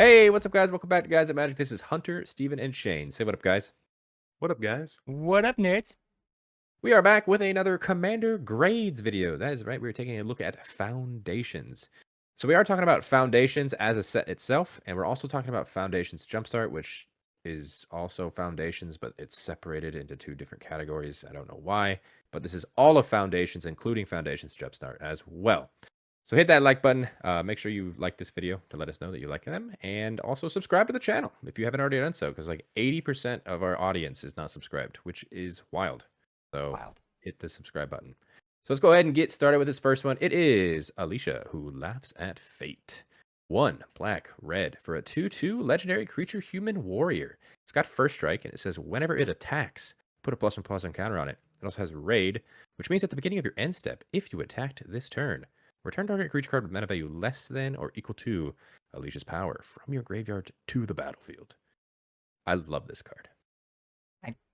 Hey, what's up, guys? Welcome back to Guys at Magic. This is Hunter, Steven, and Shane. Say what up, guys. What up, guys? What up, nerds? We are back with another Commander Grades video. That is right. We're taking a look at Foundations. So we are talking about Foundations as a set itself, and we're also talking about Foundations Jumpstart, which is also Foundations, but it's separated into two different categories. I don't know why, but this is all of Foundations, including Foundations Jumpstart as well. So hit that like button. Make sure you like this video to let us know that you like them. And also subscribe to the channel if you haven't already done so, because like 80% of our audience is not subscribed, which is wild. So Wild. hit the subscribe button. So let's go ahead and get started with this first one. It is Alesha, who laughs at fate. 1 black, red for a 2/2 legendary creature human warrior. It's got first strike, and it says whenever it attacks, put a +1/+1 counter on it. It also has raid, which means at the beginning of your end step, if you attacked this turn, return target creature card with mana value less than or equal to Alesha's power from your graveyard to the battlefield. I love this card.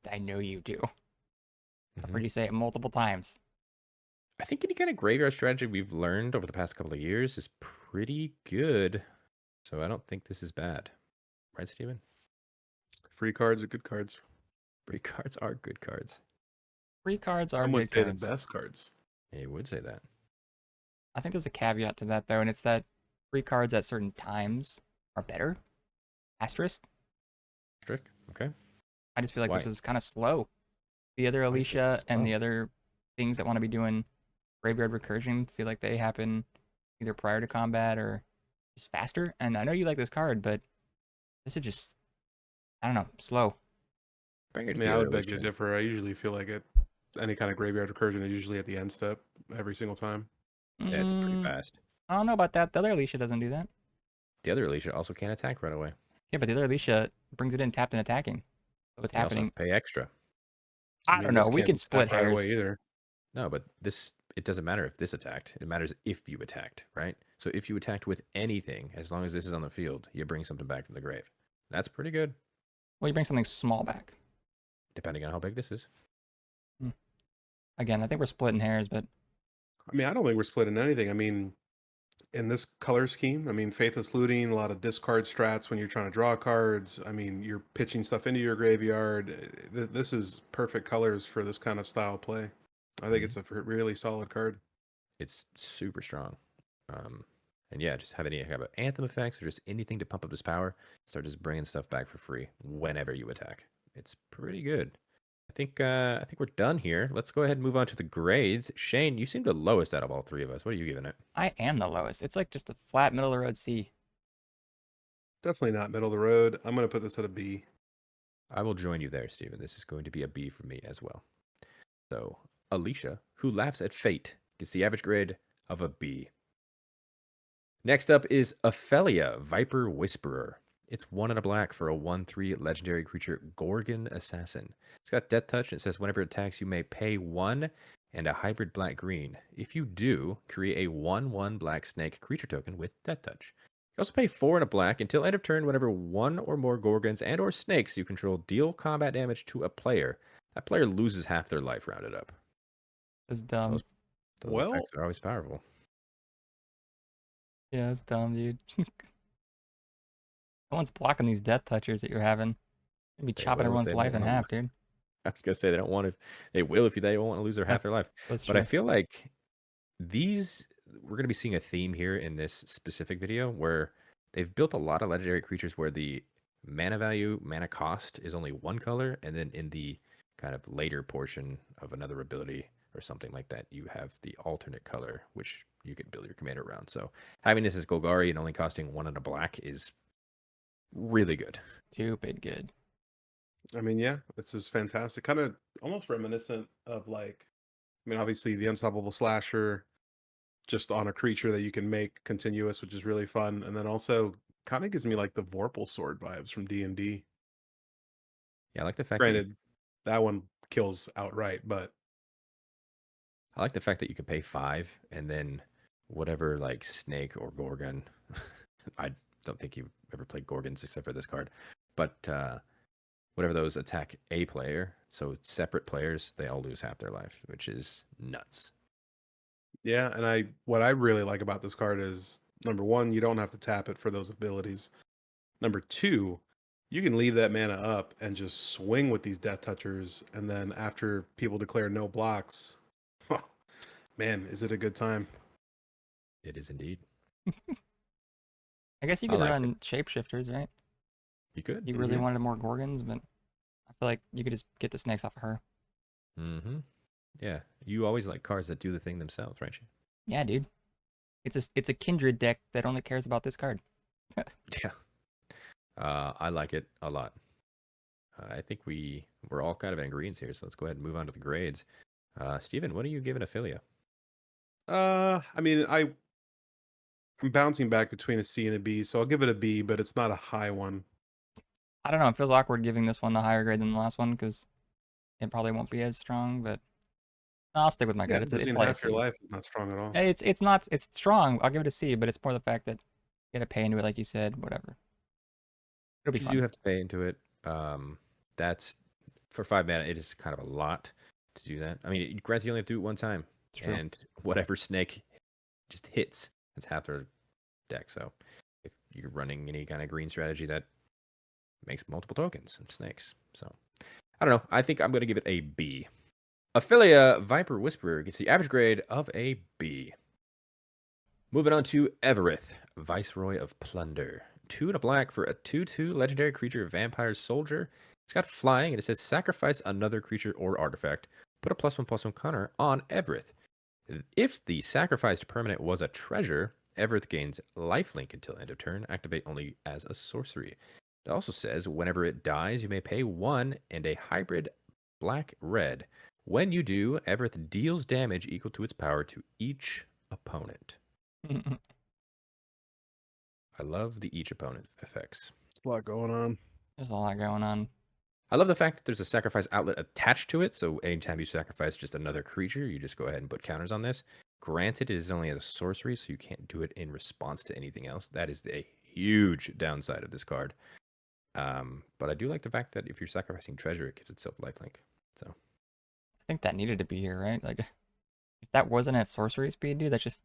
I know you do. I've Mhm. heard you say it multiple times. I think any kind of graveyard strategy we've learned over the past couple of years is pretty good. So I don't think this is bad. Right, Steven? Free cards are good cards. Free cards are good cards. Free cards are Some would good say the cards. best cards. Yeah, you would say that. I think there's a caveat to that though, and it's that free cards at certain times are better. Asterisk. Strick? Okay. I just feel like Why? this is kind of slow. The other Why do you think Alesha it's and slow? the other things that want to be doing graveyard recursion feel like they happen either prior to combat or just faster. And I know you like this card, but this is just, I don't know, slow. Bring I it to mean, the I other would beg to Alicia. differ. I usually feel like any kind of graveyard recursion is usually at the end step every single time. Yeah, it's pretty Mm, fast. I don't know about that. The other Alesha doesn't do that. The other Alicia also can't attack right away. Yeah, but the other Alicia brings it in tapped and attacking. So what's You also have happening? to pay extra. I I mean, don't know. this We can't can attack split right away hairs. either. No, but it doesn't matter if this attacked. It matters if you attacked, right? So if you attacked with anything, as long as this is on the field, you bring something back from the grave. That's pretty good, Well, you bring something small back. depending on how big this is. Hmm. Again, I think we're splitting hairs, but I mean, I don't think we're splitting anything. I mean, in this color scheme, I mean, Faithless Looting, a lot of discard strats when you're trying to draw cards. I mean, you're pitching stuff into your graveyard. This is perfect colors for this kind of style play. I think Mhm. it's a really solid card. It's super strong. And yeah, just have any kind of anthem effects or just anything to pump up his power. Start just bringing stuff back for free whenever you attack. It's pretty good. I think we're done here. Let's go ahead and move on to the grades. Shane, you seem the lowest out of all three of us. What are you giving it? I am the lowest. It's like just a flat middle of the road C. Definitely not middle of the road. I'm going to put this at a B. I will join you there, Steven. This is going to be a B for me as well. So, Alesha, who laughs at fate, gets the average grade of a B. Next up is Aphelia, Viper Whisperer. It's 1 and a black for a 1/3 legendary creature, Gorgon Assassin. It's got Death Touch, and it says whenever it attacks, you may pay 1 and a hybrid black-green. If you do, create a 1/1 black snake creature token with Death Touch. You also pay 4 and a black until end of turn whenever one or more Gorgons and or snakes you control deal combat damage to a player. That player loses half their life rounded up. It's dumb. Those, those Well, effects are always powerful. Yeah, it's dumb, dude. No one's blocking these death touchers that you're having. You'd be They chopping will if everyone's they don't life in want to. half, dude. I was gonna say they don't want to. They will if they don't want to lose their half That's their life. that's But I true. feel like these we're gonna be seeing a theme here in this specific video where they've built a lot of legendary creatures where the mana value, mana cost is only one color, and then in the kind of later portion of another ability or something like that, you have the alternate color which you can build your commander around. So having this as Golgari and only costing 1 and a black is really good. Stupid good. I mean, yeah, this is fantastic. Kind of almost reminiscent of like, I mean, obviously the Unstoppable Slasher, just on a creature that you can make continuous, which is really fun. And then also kind of gives me like the Vorpal Sword vibes from D&D. Yeah, I like the fact that Granted, that one kills outright, but I like the fact that you can pay 5 and then whatever like snake or gorgon. I don't think you've ever played gorgons except for this card, but whatever those attack a player, so separate players, they all lose half their life, which is nuts. yeah. And what I really like about this card is number one, you don't have to tap it for those abilities. Number two, you can leave that mana up and just swing with these Death Touchers, and then after people declare no blocks, man, is it a good time? It is indeed. I guess you I could like run shapeshifters, right? You could. You really Mhm. wanted more Gorgons, but I feel like you could just get the snakes off of her. Mm-hmm. Yeah. You always like cards that do the thing themselves, right? Shane? Yeah, dude. It's a kindred deck that only cares about this card. Yeah. I like it a lot. I think we're all kind of in agreement here, so let's go ahead and move on to the grades. Steven, what are you giving Aphelia? I mean, I'm bouncing back between a C and a B, so I'll give it a B, but it's not a high one. I don't know. It feels awkward giving this one a higher grade than the last one because it probably won't be as strong. But I'll stick with my Yeah, good. it It's doesn't even probably a half your C. life is not strong at all. It's not. It's strong. I'll give it a C. But it's more the fact that you got to pay into it, like you said. Whatever. It'll be You fun. do have to pay into it. That's for 5 mana. It is kind of a lot to do that. I mean, granted, you only have to do it one time, It's true. and whatever snake just hits, it's half their deck. So if you're running any kind of green strategy that makes multiple tokens and snakes, so I don't know. I think I'm going to give it a B. Aphelia Viper Whisperer gets the average grade of a B. Moving on to Evereth, Viceroy of Plunder. 2 and a black for a 2/2 legendary creature, Vampire Soldier. It's got flying, and it says sacrifice another creature or artifact. Put a +1/+1 counter on Evereth. If the sacrificed permanent was a treasure, Evereth gains lifelink until end of turn. Activate only as a sorcery. It also says whenever it dies, you may pay 1 and a hybrid black-red. When you do, Evereth deals damage equal to its power to each opponent. I love the each opponent effects. A lot going on. There's a lot going on. I love the fact that there's a sacrifice outlet attached to it. So anytime you sacrifice just another creature, you just go ahead and put counters on this. Granted, it is only as a sorcery, so you can't do it in response to anything else. That is a huge downside of this card. But I do like the fact that if you're sacrificing treasure, it gives itself lifelink. So I think that needed to be here, right? Like, if that wasn't at sorcery speed, dude, that's just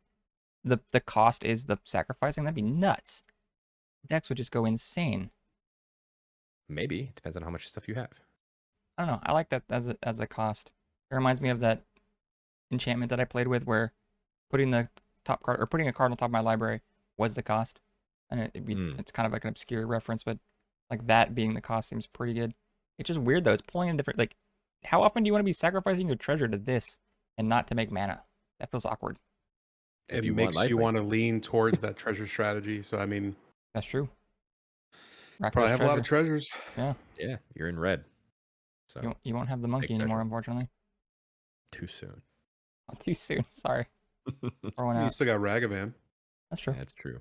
the cost is the sacrificing. That'd be nuts. Decks would just go insane. maybe it depends on how much stuff you have. I don't know. I like that as a cost. It reminds me of that enchantment that I played with where putting the top card or putting a card on top of my library was the cost. And it's kind of like an obscure reference, but like that being the cost seems pretty good. It's just weird though. It's pulling in different like how often do you want to be sacrificing your treasure to this and not to make mana? That feels awkward. If It you want makes you lifelink, want to lean towards that treasure strategy. So I mean, That's true. Rakdos probably have a lot of treasure. treasures. Yeah. yeah, you're in red. So You won't have the monkey treasure. anymore, unfortunately. too soon. Not too soon. Sorry. Throwing You out. still got Ragavan. That's true. That's true.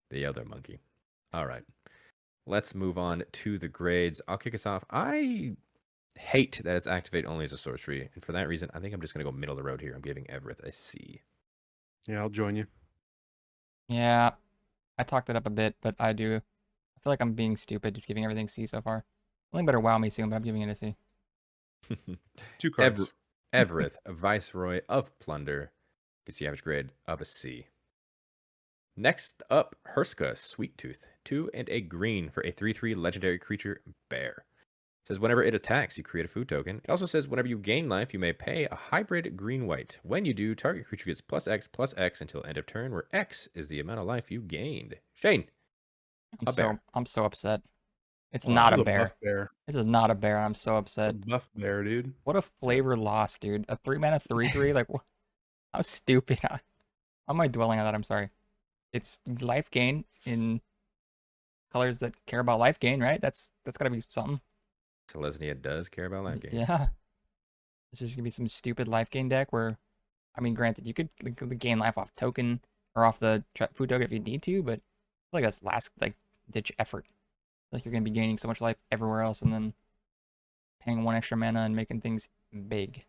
The other monkey. All right. Let's move on to the grades. I'll kick us off. I hate that it's activate only as a sorcery. And for that reason, I think I'm just going to go middle of the road here. I'm giving Evereth a C. Yeah, I'll join you. Yeah. I talked it up a bit, but I feel like I'm being stupid just giving everything C so far. Only better wow me soon, but I'm giving it a C. 2 cards. Evereth, a Viceroy of Plunder, gets the average grade of a C. Next up, Hurska Sweet-Tooth. 2 and a green for a 3/3 legendary creature, Bear. It says whenever it attacks, you create a food token. It also says whenever you gain life, you may pay a hybrid green-white. When you do, target creature gets +X until end of turn, where X is the amount of life you gained. Shane, bear. I'm so upset. It's Well, not This a is a bear. buff bear. This is not a bear. I'm so It's a upset. buff bear, dude. What a flavor loss, dude. A 3-mana 3/3. Like, how stupid. How am I dwelling on that? I'm sorry. It's life gain in colors that care about life gain, right? That's gotta be something. Selesnya does care about life gain. Yeah. This is gonna be some stupid life gain deck where, I mean, granted, you could gain life off token or off the food token if you need to, but I feel like that's last like ditch effort. Like you're gonna be gaining so much life everywhere else and then paying 1 extra mana and making things big.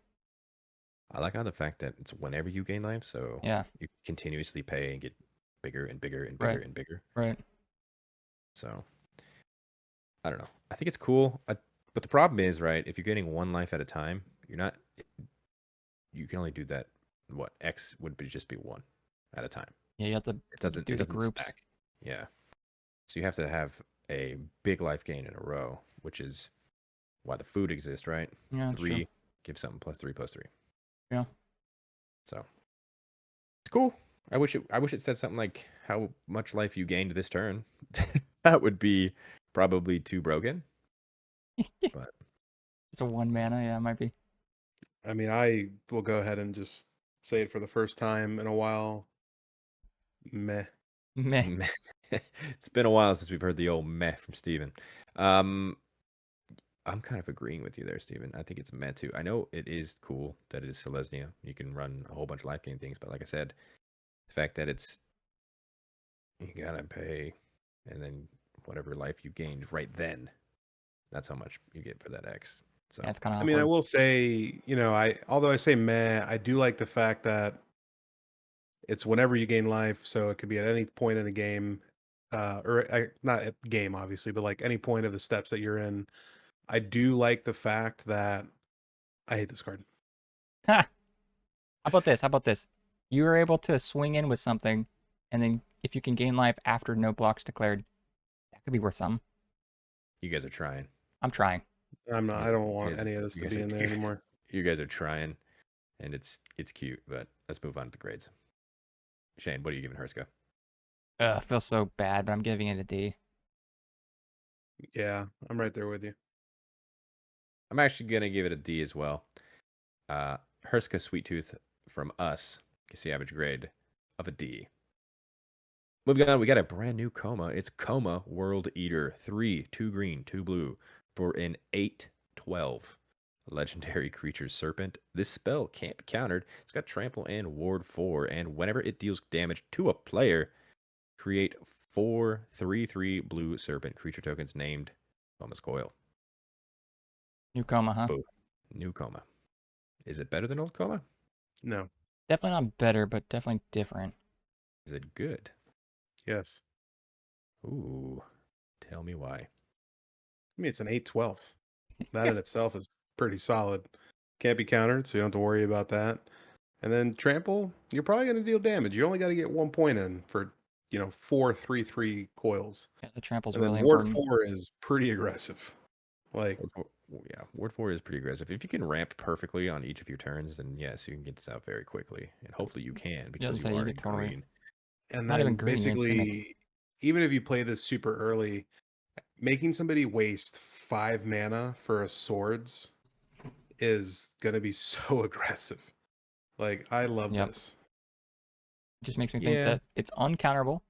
I like how the fact that it's whenever you gain life, so Yeah. you continuously pay and get bigger and bigger and bigger Right. and bigger. Right. So I don't know. I think it's cool, but the problem is, right? If you're getting 1 life at a time, you're not. You can only do that. What X would be just be 1 at a time. Yeah, you have to It doesn't. do It the doesn't groups. stack. Yeah. So you have to have a big life gain in a row, which is why the food exists, right? Yeah, that's true. 3, give something +3/+3. Yeah. So it's cool. I wish it said something like how much life you gained this turn. That would be probably too broken. But It's a 1 mana. Yeah, it might be. I mean, I will go ahead and just say it for the first time in a while. Meh. Meh. meh. It's been a while since we've heard the old meh from Steven. I'm kind of agreeing with you there, Steven. I think it's meh too. I know it is cool that it is Selesnya. You can run a whole bunch of life gain things, but like I said, the fact that it's you gotta pay and then whatever life you gained right then, that's how much you get for that X. So Yeah, it's kind of I mean, I awkward. will say, although I say meh, I do like the fact that it's whenever you gain life, so it could be at any point in the game, not at the game, obviously, but like any point of the steps that you're in. I do like the fact that I hate this card. Ha! How about this? How about this? You are able to swing in with something, and then if you can gain life after no blocks declared, that could be worth something. you guys are trying. I'm trying. I'm not. You, I don't you want guys, any of this you to guys be are in there anymore. you guys are trying, and it's cute. But let's move on to the grades. Shane, what are you giving Hurska? I feel so bad, but I'm giving it a D. Yeah, I'm right there with you. I'm actually gonna give it a D as well. Hurska Sweet-Tooth from us gets the average grade of a D. Moving on, we got a brand new Koma. It's Koma World Eater 3, 2 green, 2 blue for an 8/12 legendary creature serpent. This spell can't be countered. It's got trample and ward 4, and whenever it deals damage to a player, create 4 3/3 blue serpent creature tokens named Koma's Coil. New Koma, huh? Boom. New Koma. Is it better than old Koma? No. Definitely not better, but definitely different. Is it good? Yes. Ooh, tell me why. I mean, it's an 8/12. That in itself is pretty solid. Can't be countered, so you don't have to worry about that. And then trample, you're probably going to deal damage. You only got to get 1 point in for 4 3/3 coils. Yeah, the trample's And then really ward important. 4 is pretty aggressive. Like, Yeah, Ward 4 is pretty aggressive. If you can ramp perfectly on each of your turns, then yes, you can get this out very quickly. And hopefully you can because say you you are could in totally. green. and Not even then green, you're in Simic. basically, even if you play this super early, making somebody waste 5 mana for a swords is going to be so aggressive. Like, I love Yep. this. It just makes me think Yeah. that it's uncounterable,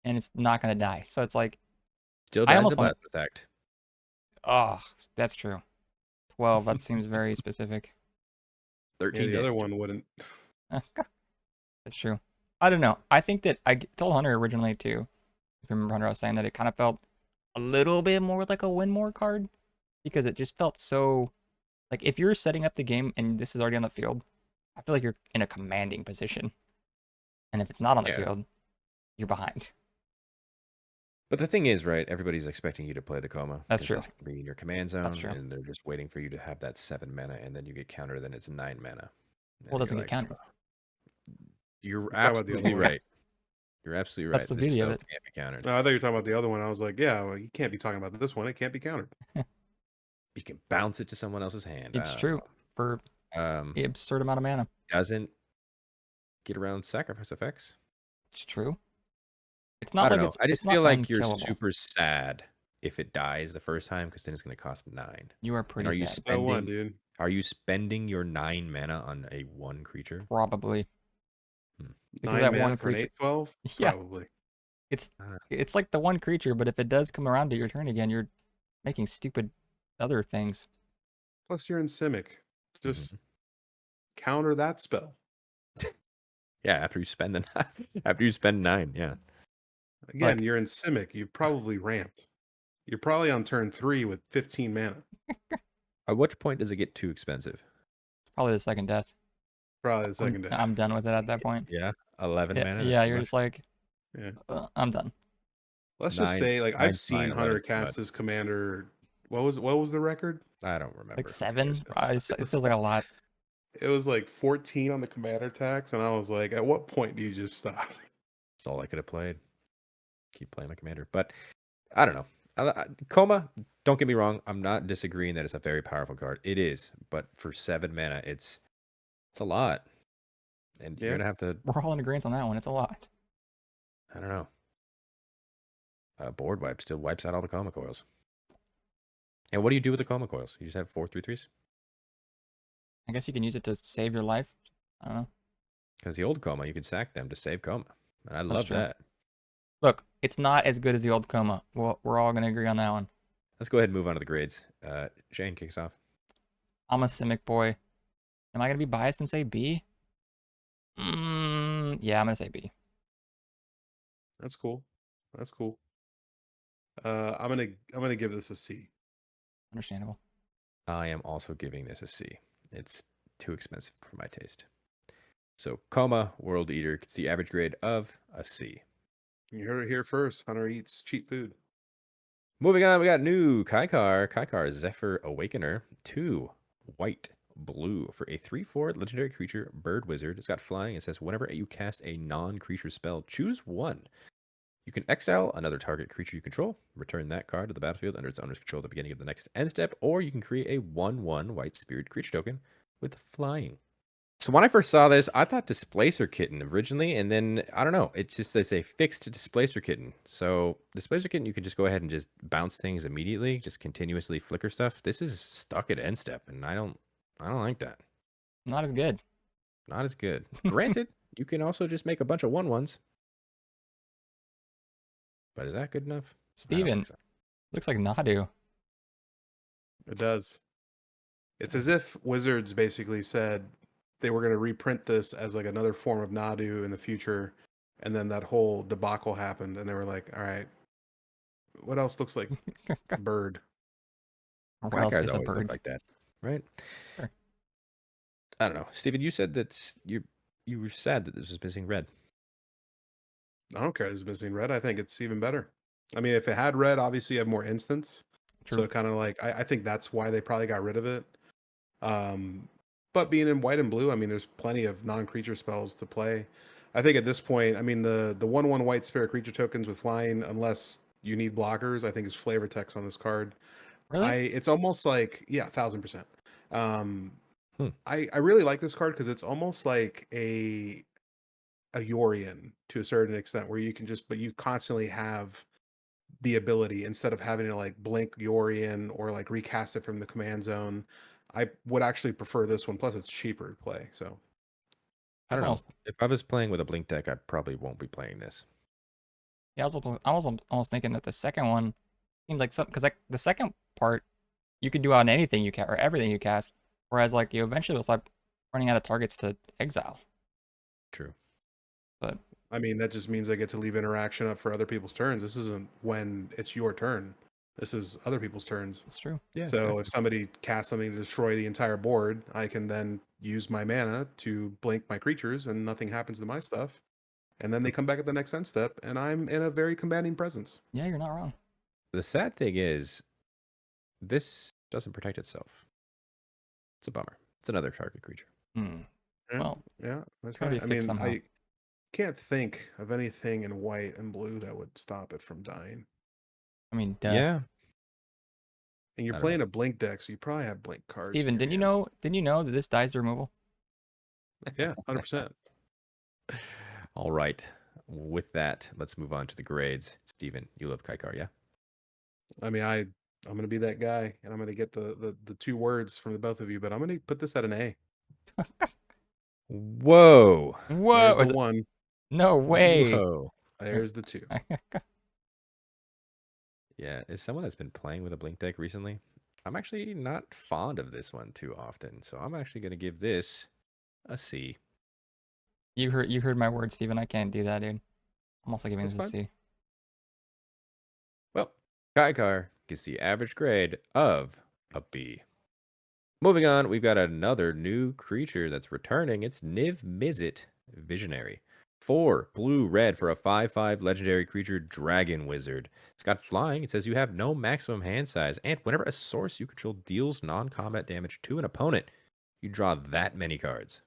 and it's not gonna die. So it's like Still I dies almost the want blast attack. Oh, that's true. 12. That seems very specific. 13 Yeah, the other damage. one wouldn't. That's true. I don't know. I think that told Hunter originally too. If you remember Hunter, I was saying that it kind of felt a little bit more like a win more card because it just felt so like if you're setting up the game and this is already on the field, I feel like you're in a commanding position. And if it's not on the Yeah. field, you're behind. But the thing is, right, everybody's expecting you to play the Koma. That's 'cause true. That's going to be in your command zone, That's true. and they're just waiting for you to have that 7 mana, and then you get countered, then it's 9 mana. Well, it And doesn't you're get like, countered. you're Let's talk about the other absolutely one. right. You're absolutely That's right. the This beauty of spell it. can't be countered. No, I thought you were talking about the other one. I was like, yeah, well, you can't be talking about this one. It can't be countered. You can bounce it to someone else's hand. It's true for the absurd amount of mana. Doesn't get around sacrifice effects. It's true. It's I not don't like know. I just it's not feel like you're unkillable. super sad if it dies the first time because then it's going to cost 9. You are And pretty are you sad. So what, spending? dude? Are you spending your 9 mana on a 1 creature? Probably. Because 9 that mana one for an creature. 8/12? Yeah. Probably. It's like the one creature, but if it does come around to your turn again, you're making stupid other things. Plus, you're in Simic. Just Mhm. counter that spell. Yeah, after you spend the after you spend 9, yeah. Again, Look. you're in Simic. You've probably ramped. You're probably on turn 3 with 15 mana. At what point does it get too expensive? Probably the second death. Probably the second death. I'm done with it at that point. 11 mana. That's Yeah, too you're much. just like, Yeah. I'm done. Let's just 9, say, like, I've 9's seen fine, but Hunter it's too much. cast his commander. What was the record? I don't remember. Like Who 7. cares? It feels like a lot. It was like 14 on the commander tax, and I was like, at what point do you just stop? That's all I could have played. Keep playing my commander. But I don't know. Koma, don't get me wrong. I'm not disagreeing that it's a very powerful card. It is, but for 7 mana, it's a lot, and you're Yeah. gonna have to. We're all in agreement on that one. It's a lot. I don't know. Board wipe still wipes out all the Koma coils. And what do you do with the Koma coils? You just have 4/3/3s? I guess you can use it to save your life. I don't know. Because the old Koma, you can sack them to save Koma, and I That's love true. that. Look, it's not as good as the old Koma. We're all gonna agree on that one. Let's go ahead and move on to the grades. Shane kicks off. I'm a Simic boy. Am I gonna be biased and say B? Yeah, I'm gonna say B. That's cool. That's cool. I'm gonna give this a C. Understandable. I am also giving this a C. It's too expensive for my taste. So Koma World Eater gets the average grade of a C. You heard it here first. Hunter eats cheap food. Moving on, we got new Kykar. Kykar Zephyr Awakener. 2 white blue for a 3/4 legendary creature bird wizard. It's got flying. It says whenever you cast a non-creature spell, choose one. You can exile another target creature you control, return that card to the battlefield under its owner's control at the beginning of the next end step, or you can create a 1/1 white spirit creature token with flying. So when I first saw this, I thought Displacer Kitten originally, and then I don't know. It's just they say fixed Displacer Kitten. So Displacer Kitten, you can just go ahead and just bounce things immediately, just continuously flicker stuff. This is stuck at end step, and I don't like that. Not as good. Not as good. Granted, you can also just make a bunch of 1/1s. But is that good enough? I don't Steven, think so. looks like Nadu. It does. It's as if Wizards basically said they were going to reprint this as like another form of Nadu in the future, and then that whole debacle happened, and they were like, "All right, what else looks like a bird?" Or what else Kykar's is a always looked bird? like that, right? Sure. I don't know. Steven, you said that you were sad that this was missing red. I don't care. This is missing red. I think it's even better. I mean, if it had red, obviously you have more instants. True. So kind of like I think that's why they probably got rid of it. But being in white and blue, I mean, there's plenty of non-creature spells to play. I think at this point, I mean, the 1/1 white spirit creature tokens with flying, unless you need blockers, I think is flavor text on this card. Really? It's almost like 1,000%. Um, Hmm. I really like this card because it's almost like a Yorion to a certain extent, where you can just, but you constantly have the ability instead of having to like blink Yorion or like recast it from the command zone. I would actually prefer this one. Plus, it's cheaper to play. So I That's don't know. almost. If I was playing with a blink deck, I probably won't be playing this. Yeah, I was almost thinking that the second one seemed like something because like the second part you could do on anything you cast or everything you cast, whereas like you eventually will start running out of targets to exile. True. But I mean, that just means I get to leave interaction up for other people's turns. This isn't when it's your turn. This is other people's turns. it's true. Yeah. So if somebody casts something to destroy the entire board, I can then use my mana to blink my creatures, and nothing happens to my stuff. And then they come back at the next end step, and I'm in a very commanding presence. Yeah, you're not wrong. The sad thing is, this doesn't protect itself. It's a bummer. It's another target creature. Hmm. Yeah, Well, yeah, that's gotta right. be I fixed mean, somehow. I can't think of anything in white and blue that would stop it from dying. I mean, duh. Yeah. And you're I don't playing know. a blink deck, so you probably have blink cards in Steven, your hand. didn't you know that this dies to removal? Yeah, 100%. All right. With that, let's move on to the grades. Steven, you love Kykar, yeah? I mean, I'm gonna be that guy, and I'm gonna get the two words from the both of you, but I'm gonna put this at an A. Whoa. Whoa! There's the Is it, one. no way. Whoa. There's the two. Yeah, as someone that's been playing with a blink deck recently, I'm actually not fond of this one too often. So I'm actually going to give this a C. You heard my words, Steven. I can't do that, dude. I'm also giving That's this a fine. C. Well, Kykar gets the average grade of a B. Moving on, we've got another new creature that's returning. It's Niv-Mizzet Visionary. 4 blue red for a 5/5 legendary creature dragon wizard. It's got flying. It says you have no maximum hand size, and whenever a source you control deals non-combat damage to an opponent, you draw that many cards.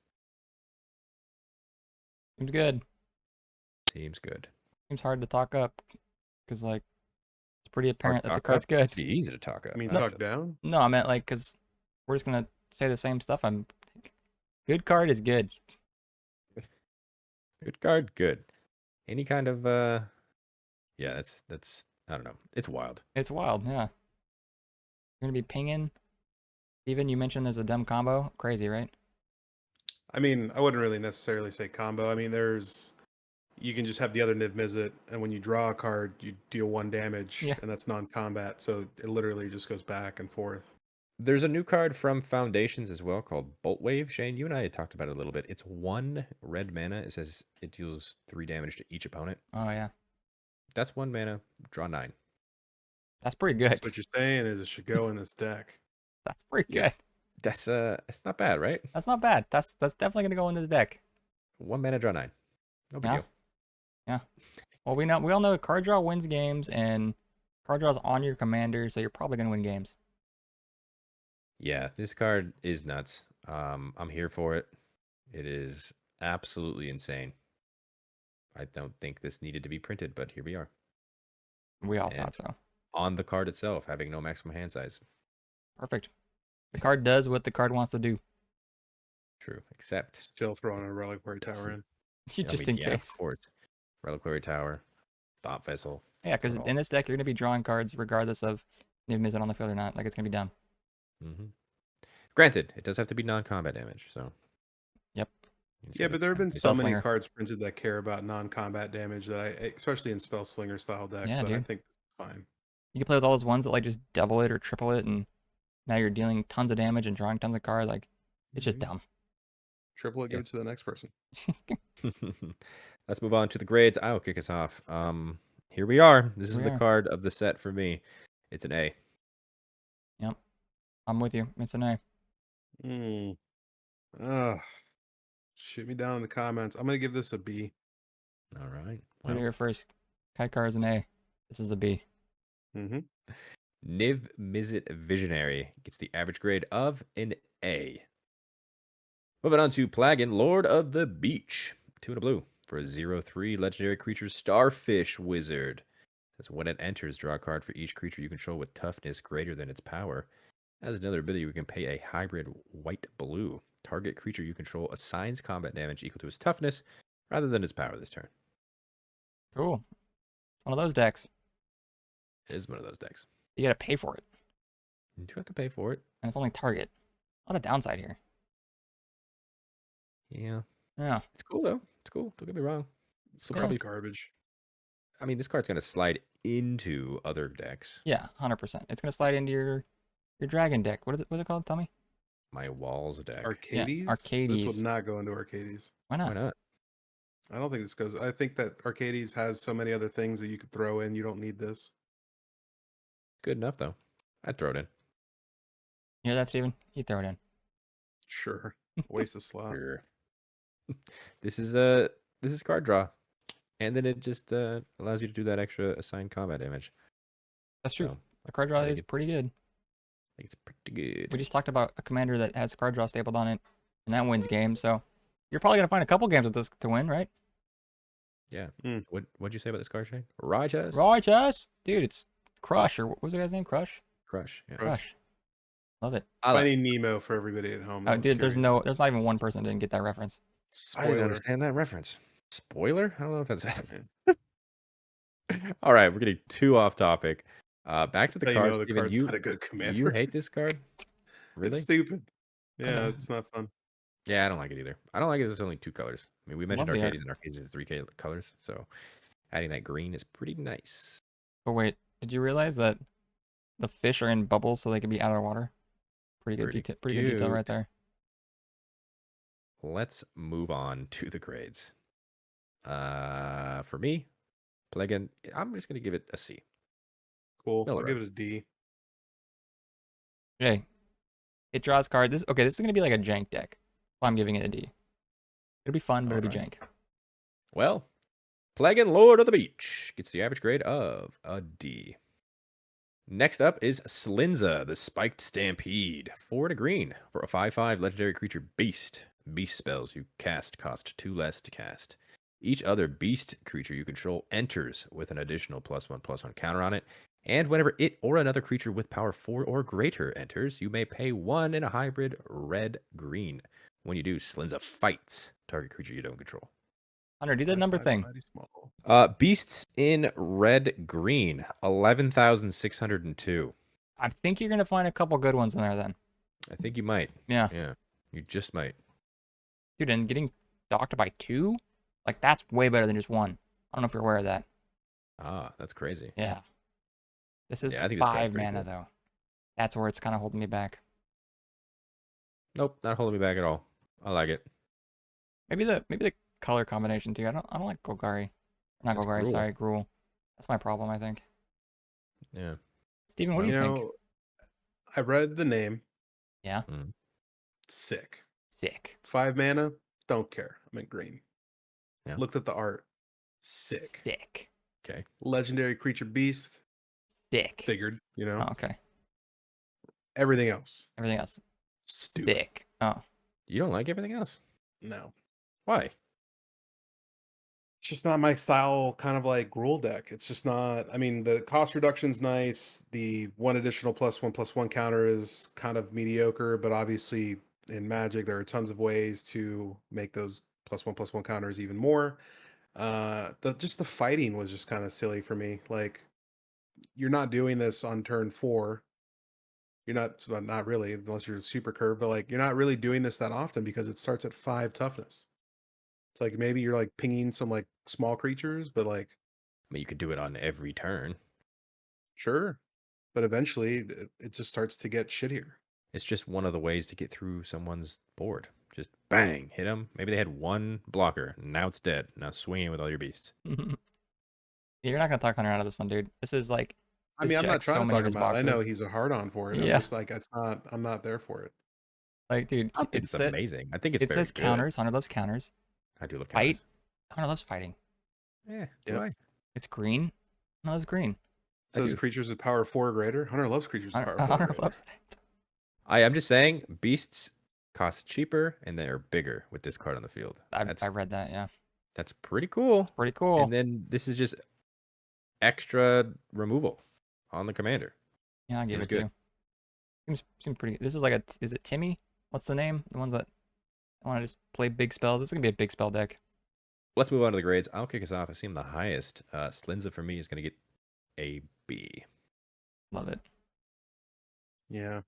Seems good. Seems good. Seems hard to talk up because like pretty apparent that the talk card's up? good. Pretty easy to talk up. I mean, not talk to- down. No, I meant like because we're just gonna say the same stuff. Good card is good. Good card, good. Any kind of yeah, that's I don't know. It's wild. It's wild, yeah. You're gonna be pinging. Even you mentioned there's a dumb combo. Crazy, right? I mean, I wouldn't really necessarily say combo. I mean, you can just have the other Niv-Mizzet, and when you draw a card, you deal 1 damage, Yeah. and that's non-combat. So it literally just goes back and forth. There's a new card from Foundations as well called Bolt Wave. Shane, you and I had talked about it a little bit. It's 1 red mana. It says it deals 3 damage to each opponent. Oh yeah, That's 1 mana. Draw 9. that's pretty good. So what you're saying is it should go in this deck. That's pretty Yeah. good. That's it's not bad, right? That's not bad. That's definitely gonna go in this deck. 1 mana, draw 9. No big Yeah. deal. Yeah. Well, we all know card draw wins games, and card draw's on your commander, so you're probably gonna win games. Yeah, this card is nuts. I'm here for it. It is absolutely insane. I don't think this needed to be printed, but here we are. We all And- thought so. On the card itself, having no maximum hand size. Perfect. The card does what the card wants to do. True, except Still throwing a Reliquary Tower in. Just I mean, in yeah, case. of course. Reliquary Tower, Thought Vessel. Yeah, because Not all. in this deck you're gonna be drawing cards regardless of Niv-Mizzet on the field or not. Like it's gonna be dumb. hmm Granted, it does have to be non-combat damage, so. Yep. you Yeah, should- but there have been Spell so many Slinger. cards printed that care about non-combat damage that especially in Spell Slinger style decks, Yeah, that I dude. think it's fine. You can play with all those ones that like just double it or triple it, and now you're dealing tons of damage and drawing tons of cards. Like it's just Mhm. dumb. Triple it, give Yeah. it to the next person. Let's move on to the grades. I will kick us off. Here we are. This is We the are. card of the set for me. It's an A. I'm with you. It's an A. Mm. Ugh. Shoot me down in the comments. I'm gonna give this a B. All right. Put it Well, here first. Kykar is an A. This is a B. Mm-hmm. Niv-Mizzet Visionary gets the average grade of an A. Moving on to Plagon, Lord of the Beach. 2 and a blue for a 0/3 legendary creature Starfish Wizard. Says when it enters, draw a card for each creature you control with toughness greater than its power. As another ability, you can pay a hybrid white-blue. Target creature you control assigns combat damage equal to its toughness rather than its power this turn. Cool. One of those decks. It is one of those decks. You gotta pay for it, You do have to pay for it. and it's only target. A lot of downside here. Yeah. Yeah. It's cool, though. It's cool. Don't get me wrong. So Yeah. probably garbage. I mean, this card's going to slide into other decks. Yeah. 100%. It's gonna slide into your dragon deck. What is it? What's it called? Tell me. My Walls deck. Arcades? This Arcades. would not go into Arcades. Why Why not? not? I don't think this goes. I think that Arcades has so many other things that you could throw in. You don't need this. Good enough, though. I'd throw it in. You hear that, Steven? You throw it in. Sure. Waste a slot. Sure. This is card draw. And then it just allows you to do that extra assigned combat damage. That's true. So, The card draw I think is it's- pretty good. I think it's pretty good. We just talked about a commander that has card draw stapled on it, and that wins games. So you're probably gonna find a couple games with this to win, right? Yeah. Mm. What'd you say about this card, Shane? Rajas? Righteous, dude. It's Crush, or what was the guy's name? Crush. Crush. Yeah. Crush. Love it. I, like- Finding Nemo for everybody at home. Oh, that was dude, there's curious. not even one person that didn't get that reference. I didn't Spoiler. understand that reference. Spoiler? I don't know if that's Yeah. All right, we're getting too off topic. Back to the How you cards. know the Steven, card's you not a good commander. you hate this card? Really? It's stupid. Yeah, know. it's not fun. Yeah, I don't like it either. I don't like it. There's only 2 colors. I mean, we mentioned Love the art. Arcades, and Arcades are 3K colors, so adding that green is pretty nice. But wait, did you realize that the fish are in bubbles so they can be out of the water? Pretty good Pretty detail. Pretty good detail right cute. there. Let's move on to the grades. For me, Plagon, I'm just gonna give it a C. Cool. No, I'll give right. it a D. Okay. It draws cards. This is gonna be like a jank deck. So I'm giving it a D. It'll be fun, but it'll be jank. Well, Plagon, Lord of the Beach gets the average grade of a D. Next up is Slinza, the Spiked Stampede. 4 and a green for a 5/5 legendary creature beast. Beast spells you cast cost 2 less to cast. Each other beast creature you control enters with an additional +1/+1 counter on it, And whenever it or another creature with power 4 or greater enters, you may pay 1 in a hybrid red-green. When you do, Slinza fights target creature you don't control. Hunter, do that 5/5 number thing. mighty small. Beasts in red-green, 11,602. I think you're gonna find a couple good ones in there then. I think you might. Yeah. Yeah, you just might. Dude, and getting docked by 2? Like, that's way better than just 1. I don't know if you're aware of that. Ah, that's crazy. Yeah. This is Yeah, I think this card's 5 pretty mana, cool. though. That's where it's kind of holding me back. Nope, not holding me back at all. I like it. Maybe the color combination, too. I don't like Golgari. Not It's Golgari, Gruul. sorry, Gruul. That's my problem, I think. Yeah. Steven, what do You you think? know, I read the name. Yeah? Mm. Sick. Sick. 5 mana. Don't care. I'm in green. Yeah. Looked at the art. Sick. Sick. Okay. Legendary creature beast. Sick. Figured, you know. Oh, okay. Everything else. Everything else. Stupid. Sick. Oh. You don't like everything else? No. Why? It's just not my style kind of like Gruul deck. It's just not. I mean, the cost reduction's nice. The 1 additional +1/+1 counter is kind of mediocre, but obviously in Magic there are tons of ways to make those +1/+1 counters even more. The fighting was just kind of silly for me. Like, you're not doing this on turn 4. You're not, well, not really, unless you're super curve, but like you're not really doing this that often because it starts at 5 toughness. It's like maybe you're like pinging some like small creatures, but like I mean, you could do it on every turn. sure. But eventually it just starts to get shittier. It's just one of the ways to get through someone's board. Just bang, hit them. Maybe they had 1 blocker. Now it's dead. Now swing in with all your beasts. You're not gonna talk Hunter out of this one, dude. This is like I this mean, I'm not jacks trying so to many talk of his about it. I know boxes. he's a hard on for it. I'm Yeah. just like, I'm not there for it. Like, dude, I don't think it it's said amazing. I think it's it very says good. counters. Hunter loves counters. I do love Fight. counters. Hunter loves fighting. Yeah, do Yep. I? It's green. Hunter loves green. I Says do. creatures with power 4 or greater. Hunter loves creatures with power 4 or Hunter greater. loves that. I'm just saying, beasts cost cheaper and they're bigger with this card on the field. I read that. Yeah, That's pretty cool. pretty cool. And then this is just extra removal on the commander. Yeah, I give Seems it to good. you. Seems pretty good. This is like a. Is it Timmy? What's the name? The ones that want to just play big spells. This is gonna be a big spell deck. Let's move on to the grades. I'll kick us off. I seem the highest. Slinza for me is going to get a B. Love it. Yeah.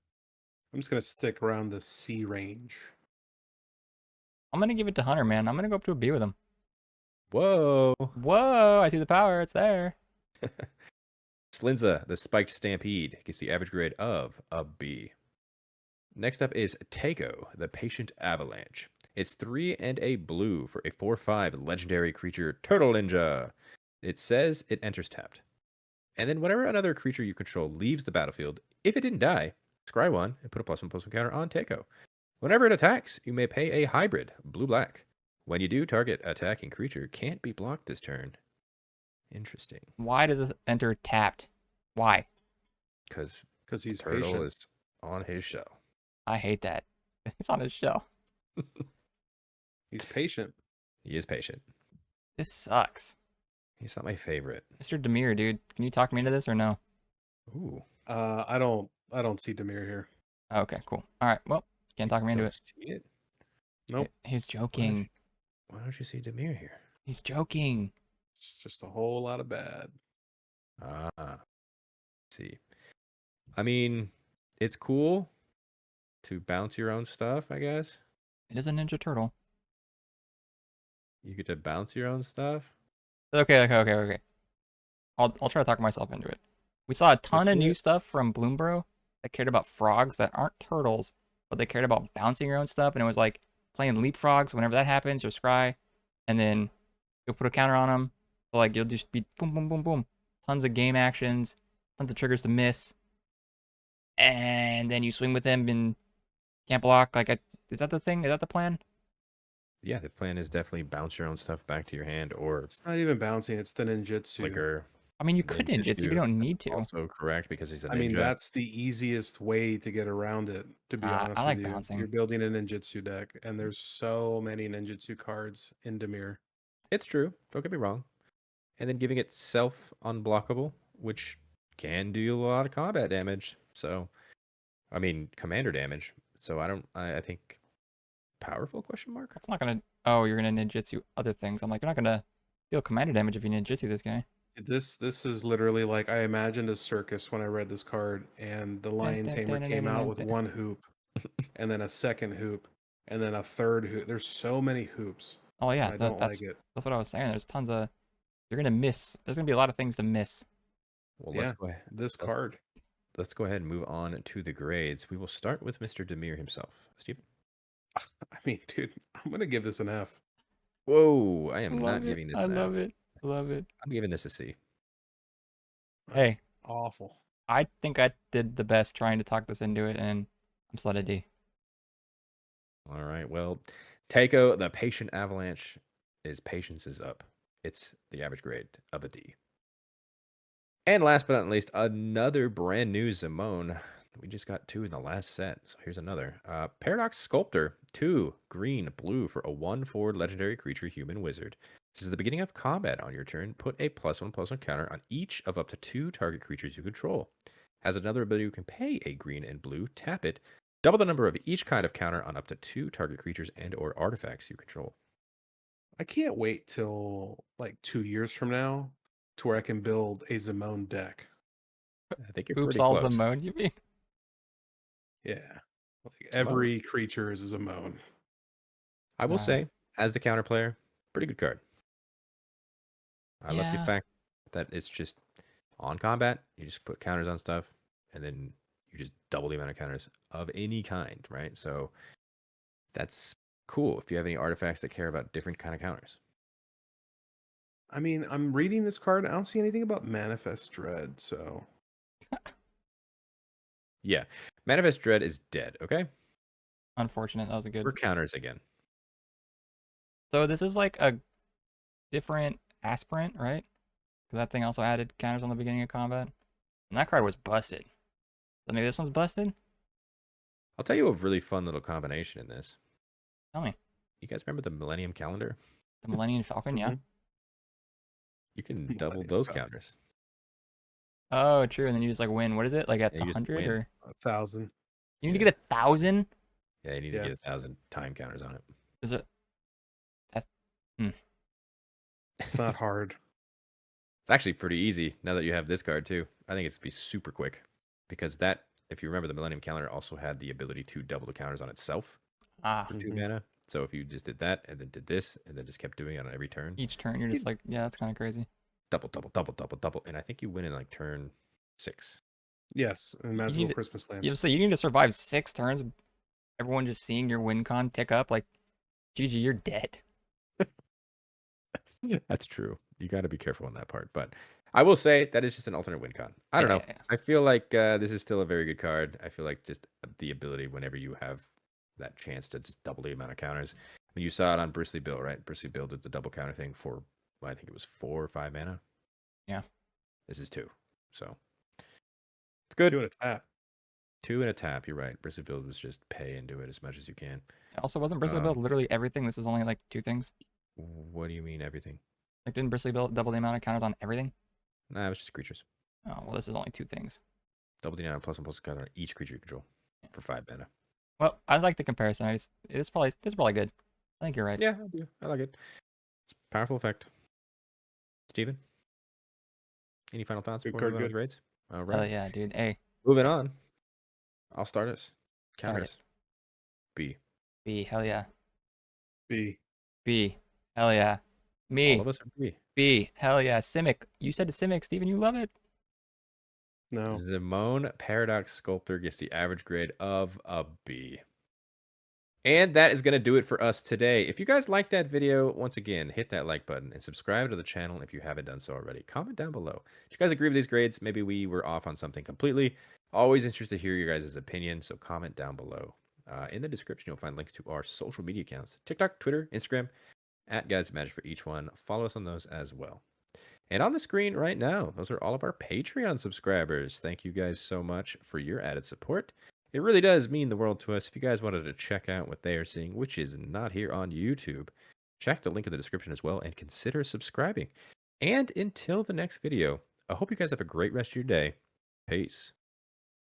I'm just gonna stick around the C range. I'm gonna give it to Hunter, man. I'm gonna go up to a B with him. Whoa. Whoa! I see the power. It's there. Slinza, the spiked Stampede, gets the average grade of a B. Next up is Taekoe, the patient Avalanche. It's 3 and a blue for a 4/5 legendary creature Turtle Ninja. It says it enters tapped. And then whenever another creature you control leaves the battlefield, if it didn't die, scry 1 and put a +1/+1 counter on Taekoe. Whenever it attacks, you may pay a hybrid, blue-black. When you do, target attacking creature can't be blocked this turn. Interesting. Why does this enter tapped? Why? Because He's Turtle patient. is on his shell. I hate that. It's on his shell. He's patient. He is patient. This sucks. He's not my favorite. Mr. Demir, dude. Can you talk me into this or no? Ooh. I don't see Demir here. Okay, cool. All right. Well, can't talk me into Don't it. see it? Nope. He's joking. Why don't you see Demir here? He's joking. It's just a whole lot of bad. Ah. See. I mean, it's cool to bounce your own stuff, I guess. It is a Ninja Turtle. You get to bounce your own stuff. Okay. I'll try to talk myself into it. We saw a ton of do new it. stuff from Bloombro that cared about frogs that aren't turtles, but they cared about bouncing your own stuff, and it was like playing leapfrogs. Whenever that happens, you'll scry, and then you'll put a counter on them. So like you'll just be boom, boom, boom, boom, tons of game actions, tons of triggers to miss, and then you swing with them and can't block. Is that the thing? Is that the plan? Yeah, the plan is definitely bounce your own stuff back to your hand or It's not even bouncing. It's the ninjutsu. flicker. I mean, you could ninjutsu, but you don't need to. Also correct because he's a ninja. I mean, that's the easiest way to get around it, to be honest I like with you. bouncing. You're building a ninjutsu deck, and there's so many ninjutsu cards in Demir. It's true. Don't get me wrong. And then giving it self unblockable, which can do a lot of combat damage. So, I mean, commander damage. So I think powerful question mark. That's not gonna. Oh, you're gonna ninjutsu other things. I'm like, you're not gonna deal commander damage if you ninjutsu this guy. This is literally like I imagined a circus when I read this card, and the Dun, lion dun, tamer dun, dun, came dun, out dun, with dun. one hoop, and then a second hoop, and then a third hoop. There's so many hoops, Oh and yeah, I don't that's like it. that's what I was saying. There's tons of. You're gonna miss. There's gonna be a lot of things to miss. Well, Yeah, this let's card. let's go ahead and move on to the grades. We will start with Mr. Demir himself. Steven. I mean, dude, I'm gonna give this an F. Whoa, I am not Love it. giving this I an love F. it. Love it. I'm giving this a C. Hey, Awful. I think I did the best trying to talk this into it, and I'm still at a D. All right. Well, Taekoe, the patient avalanche, is patience is up. It's the average grade of a D. And last but not least, another brand new Zimone. We just got 2 in the last set. So here's another. Paradox Sculptor, 2 green, blue for a 1/4 legendary creature human wizard. This is the beginning of combat on your turn. Put a +1/+1 counter on each of up to 2 target creatures you control. Has another ability you can pay a green and blue, tap it. Double the number of each kind of counter on up to 2 target creatures and or artifacts you control. I can't wait till like 2 years from now to where I can build a Zimone deck. I think you're Oops, pretty all close. Zimone, you mean? Yeah, like Zimone. every creature is a Zimone. I will say, as the counter player, pretty good card. I love the Yeah. fact that it's just on combat, you just put counters on stuff, and then you just double the amount of counters of any kind, right? So that's cool if you have any artifacts that care about different kind of counters. I mean, I'm reading this card. I don't see anything about Manifest Dread, so Yeah. Manifest Dread is dead, okay? Unfortunate. That was a good. We're counters again. So this is like a different aspirant, right? Because that thing also added counters on the beginning of combat. And that card was busted. So maybe this one's busted? I'll tell you a really fun little combination in this. Tell me. You guys remember the Millennium Calendar? The Millennium Falcon, yeah? Mhm. You can double Millennium those Falcon. counters. Oh, true. And then you just like win. What is it? Like at Yeah, you just 100 win. or 1,000. you need to Yeah. get 1,000? Yeah, you need Yeah. to get 1,000 time counters on it. Is it? That's It's not hard. It's actually pretty easy now that you have this card too. I think it's be super quick because that, if you remember, the Millennium Calendar also had the ability to double the counters on itself ah. for 2 Mhm. mana. So if you just did that and then did this and then just kept doing it on every turn, Each turn you're just like, yeah, that's kind of crazy. double, double, double, double, double, and I think you win in like turn 6. Yes, and You Magical need to- Christmas Land. You have to say you need to survive 6 turns. Everyone just seeing your win con tick up like, GG, you're dead. That's true. You got to be careful on that part, but I will say that is just an alternate win con. I don't know. Yeah. I feel like this is still a very good card. I feel like just the ability whenever you have that chance to just double the amount of counters. I mean, you saw it on Bristly Bill, right? Bristly Bill did the double counter thing for, well, I think it was 4 or 5 mana. Yeah. This is 2, so it's good. 2 and a tap. 2 and a tap. You're right. Bristly Bill was just pay into it as much as you can. Also, wasn't Bristly Bill literally everything? This is only like 2 things. What do you mean everything? Like, didn't Bristly Bill double the amount of counters on everything? Nah, it was just creatures. Oh, well, this is only 2 things. Double the amount of +1/+1 counter on each creature you control for 5 mana. Well, I like the comparison. It's probably good. I think you're right. Yeah, I do. I like it. It's a powerful effect. Steven? Any final thoughts Good before card, we move on to good. grades? All Oh right. yeah, dude. Hey, Moving on. I'll start us. Start it. Counters. B. B, hell yeah. B. B, hell yeah. Me, All of us are B. B, hell yeah. Simic. You said Simic, Steven. You love it. No. Zimone Paradox Sculptor gets the average grade of a B. And that is going to do it for us today. If you guys liked that video, once again, hit that like button and subscribe to the channel if you haven't done so already. Comment down below. If you guys agree with these grades, maybe we were off on something completely. Always interested to hear your guys' opinion, so comment down below. In the description, you'll find links to our social media accounts, TikTok, Twitter, Instagram, @GuysMagic for each one. Follow us on those as well. And on the screen right now, those are all of our Patreon subscribers. Thank you guys so much for your added support. It really does mean the world to us. If you guys wanted to check out what they are seeing, which is not here on YouTube, check the link in the description as well and consider subscribing. And until the next video, I hope you guys have a great rest of your day. Peace.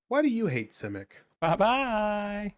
Why do you hate Simic? Bye bye.